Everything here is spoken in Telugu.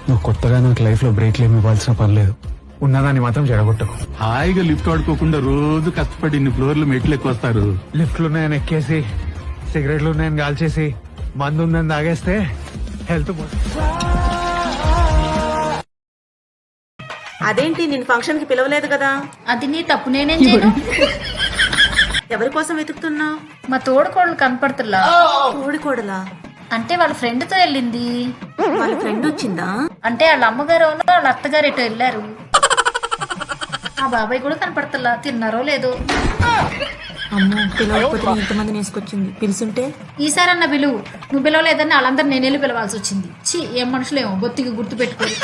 నువ్వు కొత్తగా నాకు లైఫ్ లో బ్రేక్లు ఏమి ఇవ్వాల్సిన పర్లేదు. ఉన్నదాన్ని మాత్రం జడగొట్టకు. హాయిగా లిఫ్ట్ వాడుకోకుండా రోజు కష్టపడి ఇన్ని ఫ్లోర్లు మెట్లు ఎక్కువస్తారు. లిఫ్ట్లు ఉన్నాయని ఎక్కేసి, సిగరెట్లు ఉన్నాయని కాల్చేసి, మందు ఉందని తాగేస్తే హెల్త్ అదేంటి నేను ఫంక్షన్ కి పిలవలేదు కదా? అది నీ తప్పు, నేనేం చేయను. ఎవరి కోసం వెతుకుతున్నావు? మా తోడుకోడలు కనపడుతులా. తోడికోడలా? అంటే వాళ్ళ ఫ్రెండ్ తో వెళ్ళింది. వాళ్ళ ఫ్రెండ్ వచ్చిందా? అంటే వాళ్ళ అమ్మగారు వాళ్ళ అత్తగారు ఎటో వెళ్ళారు. ఆ బాబాయ్ కూడా కనపడుతులా. తిన్నారో లేదో. అమ్మో, పిలవకపోతే ఇంతమందిని వేసుకొచ్చింది. పిలుచుంటే ఈసారన్న పిలువు. నువ్వు పిలవలేదని వాళ్ళందరూ నేనేళ్ళు పిలవాల్సి వచ్చింది. ఛీ, ఏం మనుషులేమో బొత్తిగా గుర్తు పెట్టుకోరు.